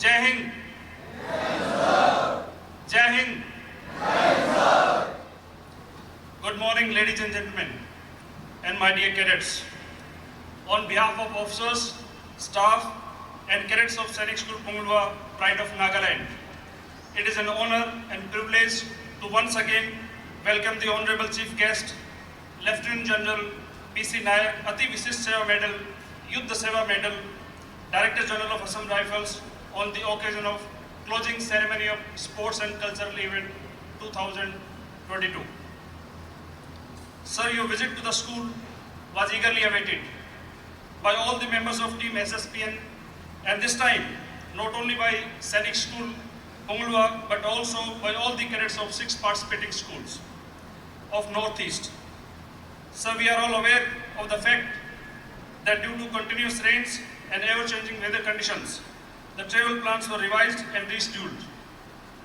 Jai Hind. Jai Hind. Good morning, ladies and gentlemen, and my dear cadets. On behalf of officers, staff, and cadets of Sainik School Punglwa, pride of Nagaland, it is an honor and privilege to once again welcome the Honorable Chief Guest, Lieutenant General PC Nayak, Ati Vishisht Seva Medal, Yuddha Seva Medal, Director General of Assam Rifles, on the occasion of closing ceremony of Sports and Cultural Event 2022. Sir, your visit to the school was eagerly awaited by all the members of Team SSPN, and this time not only by Sainik School Punglwa but also by all the cadets of 6 participating schools of Northeast. Sir, we are all aware of the fact that due to continuous rains and ever-changing weather conditions, the travel plans were revised and rescheduled.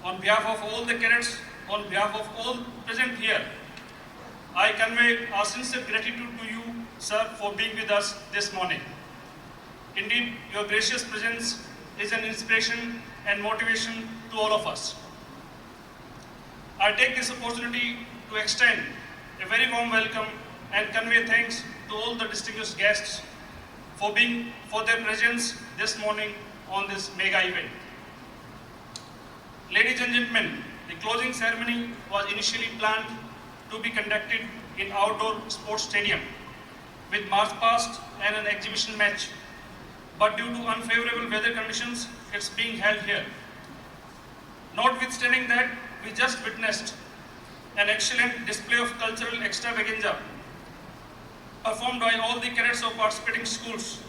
On behalf of all the cadets, on behalf of all present here, I convey our sincere gratitude to you, sir, for being with us this morning. Indeed, your gracious presence is an inspiration and motivation to all of us. I take this opportunity to extend a very warm welcome and convey thanks to all the distinguished guests for their presence this morning on this mega event. Ladies and gentlemen, the closing ceremony was initially planned to be conducted in outdoor sports stadium with march past and an exhibition match, but due to unfavorable weather conditions, it's being held here. Notwithstanding that, we just witnessed an excellent display of cultural extravaganza performed by all the cadets of participating schools.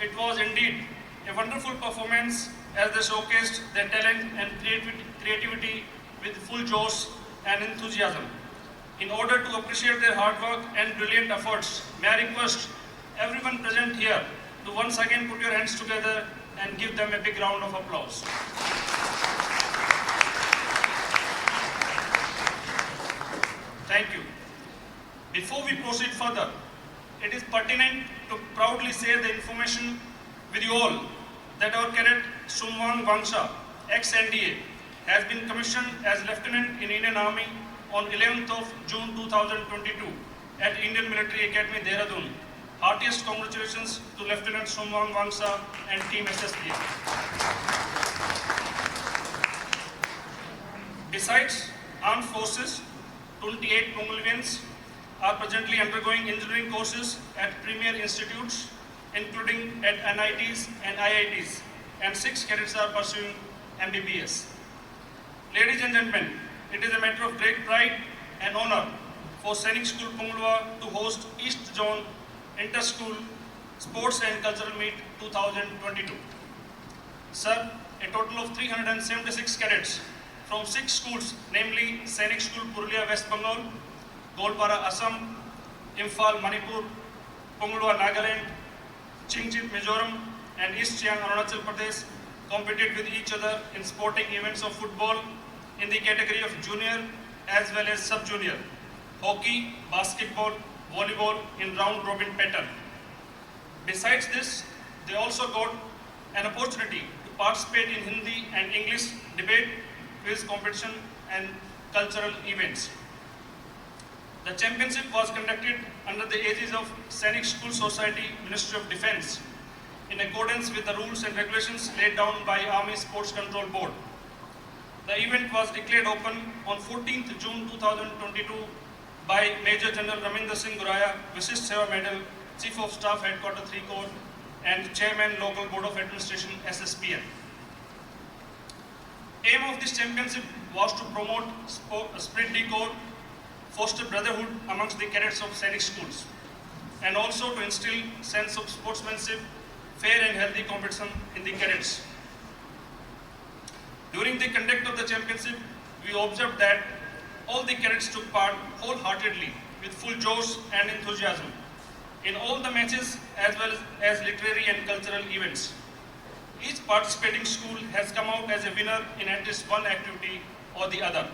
It was indeed a wonderful performance as they showcased their talent and creativity with full josh and enthusiasm. In order to appreciate their hard work and brilliant efforts, may I request everyone present here to once again put your hands together and give them a big round of applause. Thank you. Before we proceed further, it is pertinent to proudly share the information with you all that our cadet Sumwang Vangsha, ex-NDA, has been commissioned as Lieutenant in Indian Army on 11th of June 2022 at Indian Military Academy, Dehradun. Heartiest congratulations to Lieutenant Sumwang Vangsha and Team SSPN. Besides armed forces, 28 Punglwians are presently undergoing engineering courses at premier institutes, including at NITs and IITs, and 6 cadets are pursuing MBBS. Ladies and gentlemen, it is a matter of great pride and honor for Sainik School Punglwa to host East Zone Inter-School Sports and Cultural Meet 2022. Sir, a total of 376 cadets from 6 schools, namely Sainik School Punglwa, West Bengal, Golpara, Assam, Imphal, Manipur, Punglwa, Nagaland, Chingchip, Mizoram, and East Siang, Arunachal Pradesh, competed with each other in sporting events of football in the category of junior as well as sub-junior, hockey, basketball, volleyball in round-robin pattern. Besides this, they also got an opportunity to participate in Hindi and English debate, quiz competition and cultural events. The championship was conducted under the aegis of Sainik School Society, Ministry of Defence, in accordance with the rules and regulations laid down by Army Sports Control Board. The event was declared open on 14th June 2022 by Major General Raminder Singh Guraya, Vishisht Seva Medal, Chief of Staff Headquarters 3 Corps, and Chairman Local Board of Administration SSPN. Aim of this championship was to promote spirit de corps, foster brotherhood amongst the cadets of Sainik schools, and also to instill sense of sportsmanship, fair and healthy competition in the cadets. During the conduct of the championship, we observed that all the cadets took part wholeheartedly with full josh and enthusiasm in all the matches as well as literary and cultural events. Each participating school has come out as a winner in at least one activity or the other.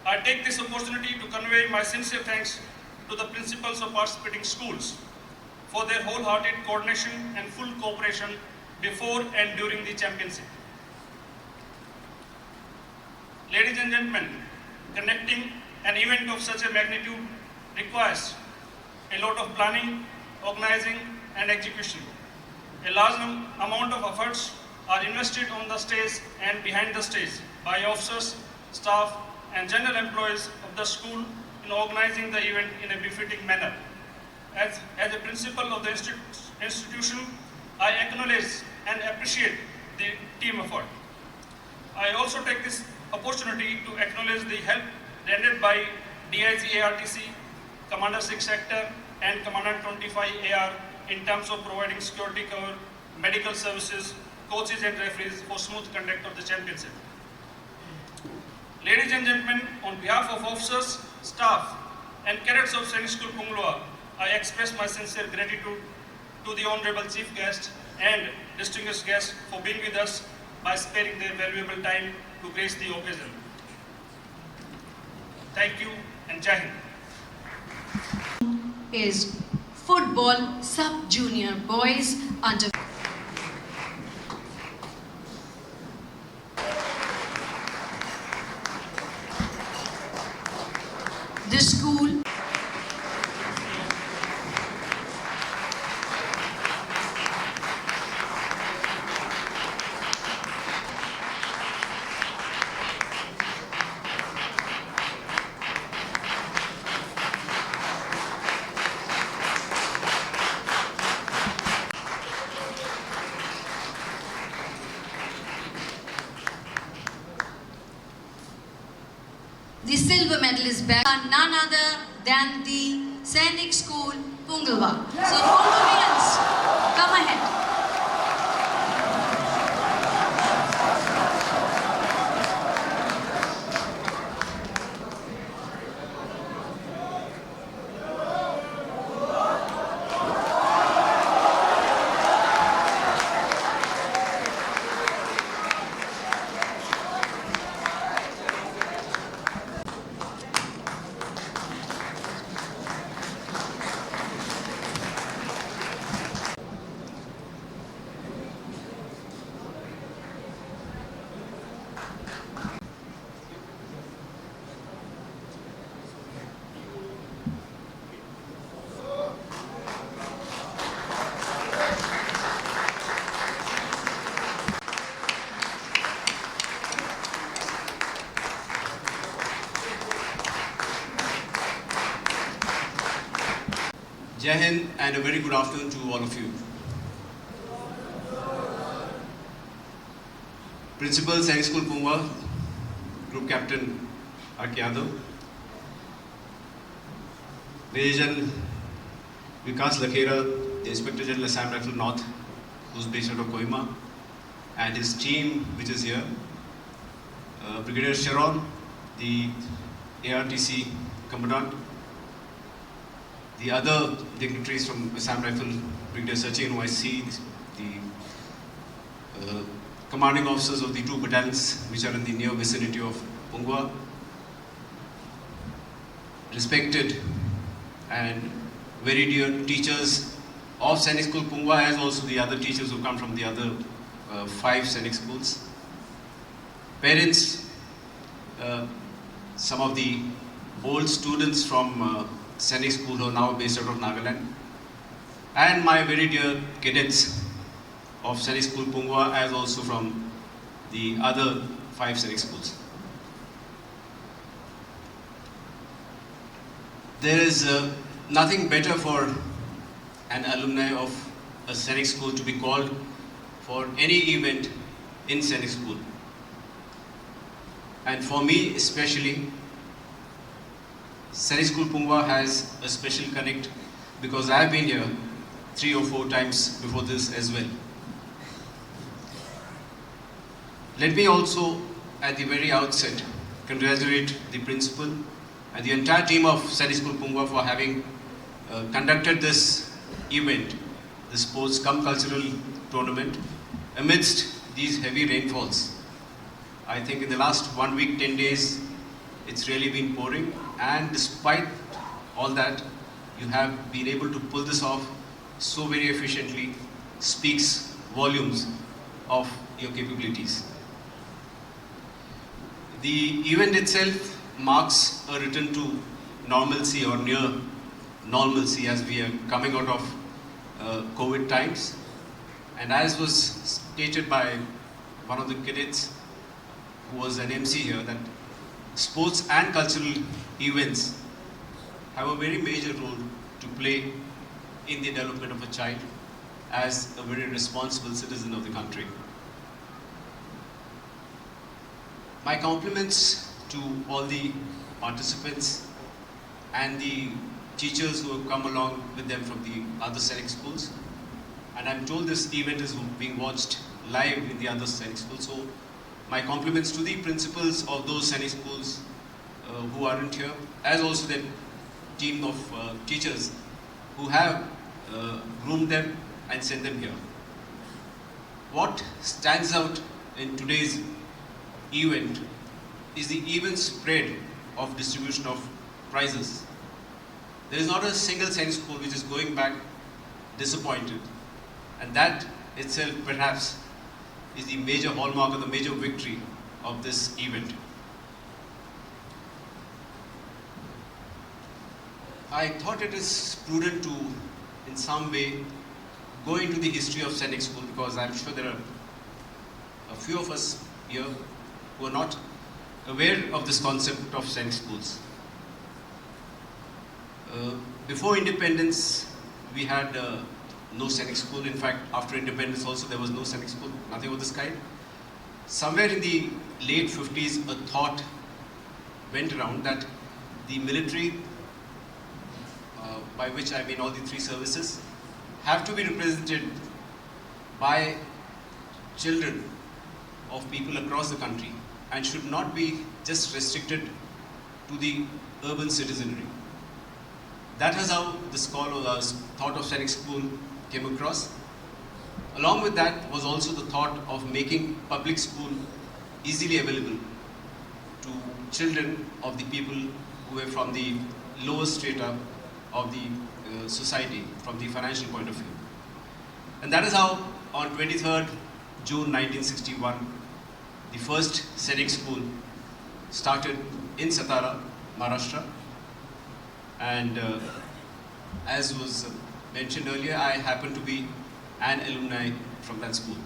I take this opportunity to convey my sincere thanks to the principals of participating schools for their wholehearted coordination and full cooperation before and during the championship. Ladies and gentlemen, conducting an event of such a magnitude requires a lot of planning, organizing and execution. A large amount of efforts are invested on the stage and behind the stage by officers, staff and general employees of the school in organizing the event in a befitting manner. As a principal of the institution, I acknowledge and appreciate the team effort. I also take this opportunity to acknowledge the help rendered by DIG ARTC, Commander 6 Sector and Commandant 25 AR in terms of providing security cover, medical services, coaches and referees for smooth conduct of the championship. Ladies and gentlemen, on behalf of officers, staff and cadets of Sainik School Punglwa, I express my sincere gratitude to the Honorable Chief Guest and distinguished guests for being with us by sparing their valuable time to grace the occasion. Thank you and Jai Hind. Is football sub-junior boys under the school the silver medalist back are none other than the Sainik School Punglwa. So Punglwians, come ahead. Jai Hind and a very good afternoon to all of you. Principal Sainik School Punglwa, Group Captain R.K. Yadav, Major Vikas Lakhera, the Inspector General Assam Rifles North, who's based out of Kohima, and his team which is here, Brigadier Sharon, the ARTC Commandant, the other dignitaries from Assam Rifles, Brigadier Sachin YC, the commanding officers of the two battalions which are in the near vicinity of Punglwa, respected and very dear teachers of Sainik School Punglwa, as also the other teachers who come from the other 5 Sainik schools, parents, some of the old students from Sainik School who are now based out of Nagaland, and my very dear cadets of Sainik School Punglwa, as also from the other 5 Sainik schools. There is nothing better for an alumni of a Sainik School to be called for any event in Sainik School. And for me especially, Sainik School Punglwa has a special connect because I have been here 3 or 4 times before this as well. Let me also at the very outset congratulate the principal and the entire team of Sainik School Punglwa for having conducted this event, the sports cum cultural tournament, amidst these heavy rainfalls. I think in the last 1 week, 10 days, it's really been pouring, and despite all that, you have been able to pull this off so very efficiently, speaks volumes of your capabilities. The event itself marks a return to normalcy or near normalcy as we are coming out of COVID times. And as was stated by one of the cadets who was an MC here, that sports and cultural events have a very major role to play in the development of a child as a very responsible citizen of the country. My compliments to all the participants and the teachers who have come along with them from the other Sainik schools. And I'm told this event is being watched live in the other Sainik schools. So my compliments to the principals of those Sainik schools who aren't here, as also the team of teachers who have groomed them and sent them here. What stands out in today's event is the even spread of distribution of prizes. There is not a single Sainik school which is going back disappointed, and that itself perhaps is the major hallmark or the major victory of this event. I thought it is prudent to, in some way, go into the history of Sainik School, because I'm sure there are a few of us here who are not aware of this concept of Sainik schools. Before independence, we had no Sainik school. In fact, after independence also there was no Sainik school, nothing of this kind. Somewhere in the late 50s, a thought went around that the military, by which I mean all the three services, have to be represented by children of people across the country and should not be just restricted to the urban citizenry. That is how this thought of Sainik School came across. Along with that was also the thought of making public school easily available to children of the people who were from the lower strata of the society, from the financial point of view. And that is how on 23rd June 1961, the first Sainik School started in Satara, Maharashtra. And as was mentioned earlier, I happen to be an alumni from that school.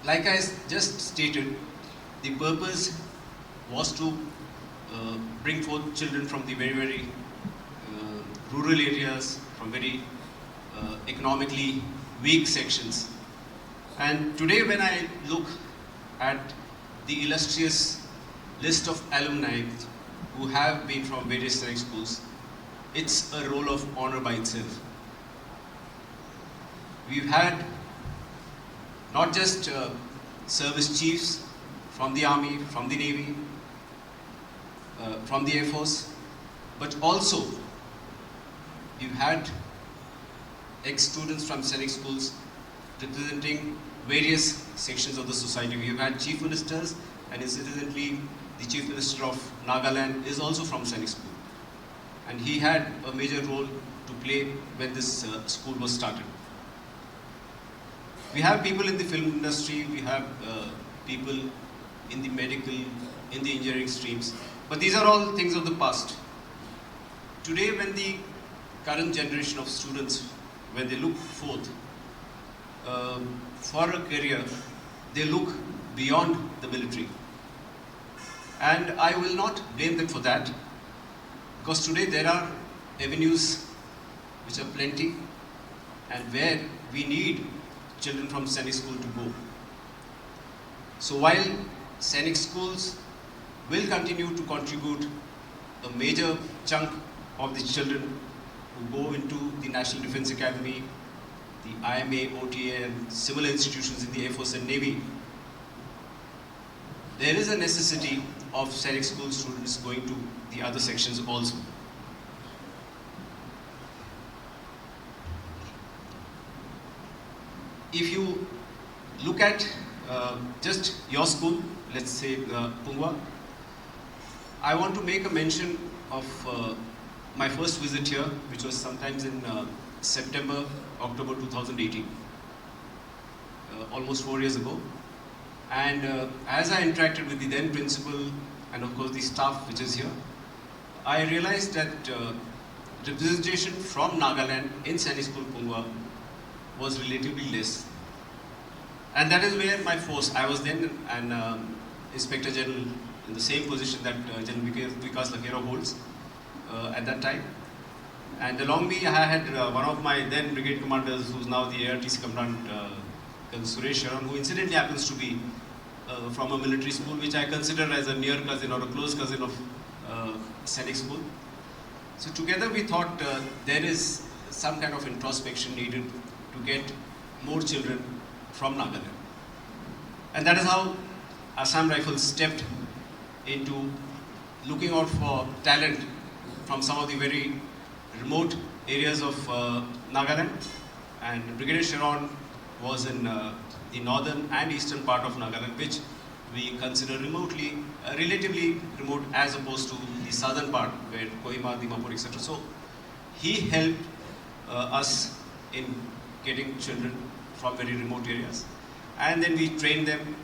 Like I just stated, the purpose was to bring forth children from the very, very rural areas, from very economically weak sections. And today when I look at the illustrious list of alumni who have been from various Sainik schools, it's a roll of honor by itself. We've had not just service chiefs from the Army, from the Navy, from the Air Force, but also we've had ex-students from Sainik schools representing various sections of the society. We've had chief ministers, and incidentally, the Chief Minister of Nagaland is also from Sainik School. And he had a major role to play when this school was started. We have people in the film industry, we have people in the medical, in the engineering streams, but these are all things of the past. Today, when the current generation of students, when they look forth for a career, they look beyond the military. And I will not blame them for that, because today there are avenues which are plenty and where we need children from Sainik School to go. So while Sainik schools will continue to contribute a major chunk of the children who go into the National Defence Academy, the IMA, OTA and similar institutions in the Air Force and Navy, there is a necessity of Sainik School students going to the other sections also. If you look at just your school, let's say Punglwa, I want to make a mention of my first visit here, which was sometimes in September, October 2018, almost 4 years ago. And as I interacted with the then principal and of course the staff which is here, I realized that representation from Nagaland in Sainik School Punglwa was relatively less. And that is where my force, I was then an Inspector General in the same position that General Vikas Lakera holds at that time. And along me I had one of my then brigade commanders, who's now the ARTC Commandant, Suresh Sharan, who incidentally happens to be from a military school which I consider as a near cousin or a close cousin of Sainik School. So together we thought there is some kind of introspection needed to get more children from Nagaland. And that is how Assam Rifles stepped into looking out for talent from some of the very remote areas of Nagaland. And Brigadier Sharon was in the northern and eastern part of Nagaland, which we consider relatively remote as opposed to the southern part where Kohima, Dimapur, etc. So he helped us in getting children from very remote areas. And then we trained them.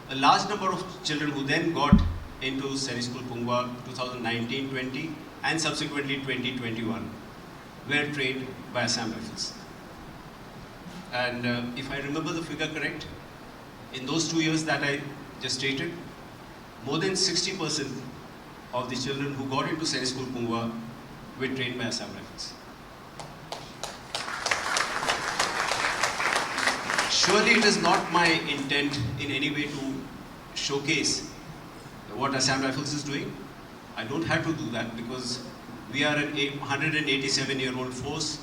A large number of children who then got into Sainik School Punglwa 2019-20 and subsequently 2021 were trained by Assam Rifles. And if I remember the figure correct, in those 2 years that I just stated, more than 60% of the children who got into Sainik School Punglwa were trained by Assam Rifles. Surely it is not my intent in any way to showcase what Assam Rifles is doing. I don't have to do that because we are an 187-year-old force.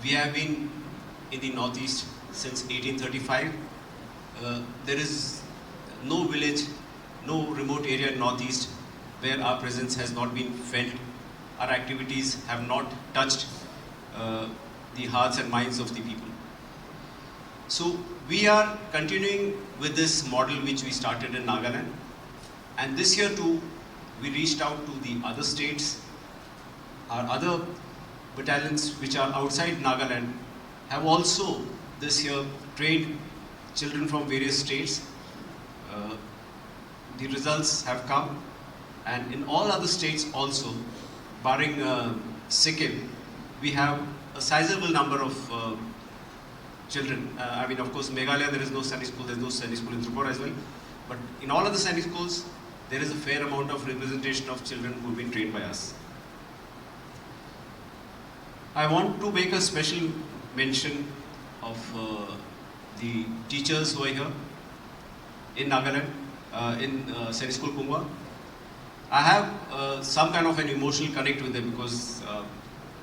We have been in the Northeast since 1835. There is no village, no remote area in Northeast where our presence has not been felt. Our activities have not touched the hearts and minds of the people. So we are continuing with this model which we started in Nagaland. And this year too, we reached out to the other states. Our other battalions which are outside Nagaland have also this year trained children from various states. The results have come, and in all other states also, barring Sikkim, we have a sizable number of children. I mean, of course, Meghalaya there is no Sainik School, there is no Sainik School in Tripura as well. But in all other Sainik schools, there is a fair amount of representation of children who have been trained by us. I want to make a special mention of the teachers who are here in Nagaland, in Sainik School Punglwa. I have some kind of an emotional connect with them because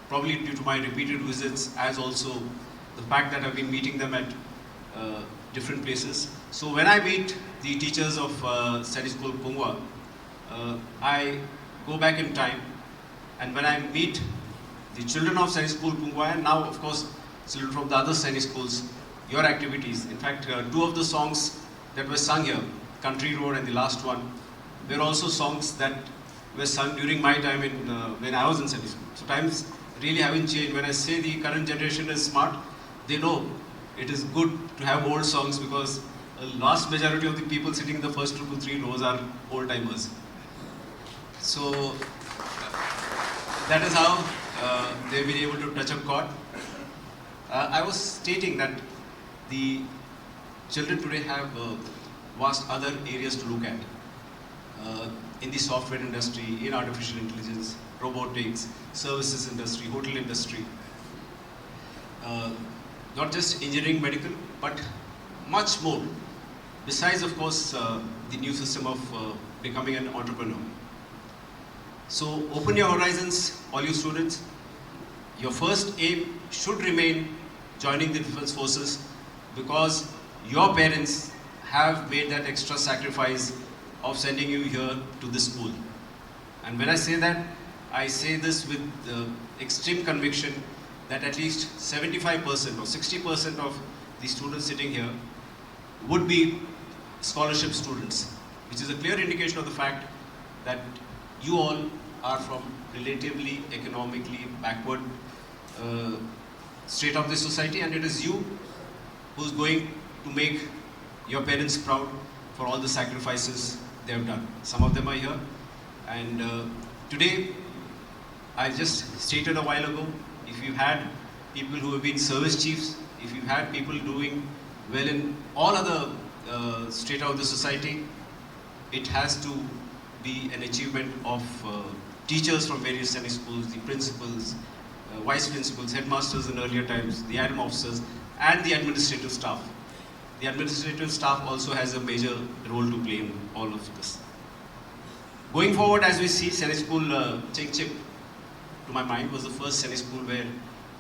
probably due to my repeated visits, as also the fact that I've been meeting them at different places. So when I meet the teachers of Sainik School Punglwa, I go back in time, and when I meet the children of Sainik School Punglwa, and now of course children from the other Sainik schools, your activities. In fact, two of the songs that were sung here, Country Road and the last one, were also songs that were sung during my time in, when I was in Sainik School. So times really haven't changed. When I say the current generation is smart, they know it is good to have old songs because the vast majority of the people sitting in the first 2 to 3 rows are old timers. So that is how they've been able to touch a chord. I was stating that the children today have vast other areas to look at. In the software industry, in artificial intelligence, robotics, services industry, hotel industry. Not just engineering, medical, but much more. Besides, of course, the new system of becoming an entrepreneur. So open your horizons, all you students. Your first aim should remain joining the defense forces because your parents have made that extra sacrifice of sending you here to this school. And when I say that, I say this with extreme conviction that at least 75% or 60% of the students sitting here would be scholarship students, which is a clear indication of the fact that you all are from relatively economically backward state of the society, and it is you who's going to make your parents proud for all the sacrifices they have done. Some of them are here, and today, I just stated a while ago, if you had people who have been service chiefs, if you had people doing well in all other strata of the society, it has to be an achievement of teachers from various Sainik schools, the principals, vice principals, headmasters in earlier times, the ADM officers, and the administrative staff. The administrative staff also has a major role to play in all of this. Going forward, as we see, Sainik School Chingchip, to my mind, was the first Sainik school where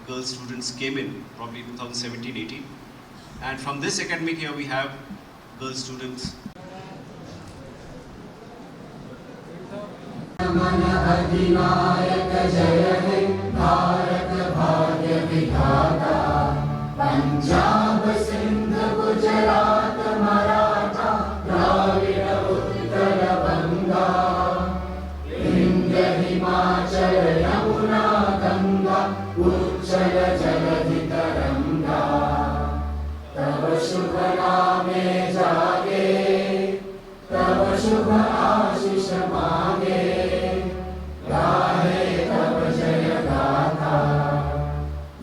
girl students came in, probably 2017-18. And from this academic year, we have girl students.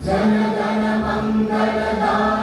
Jana Gana Mangal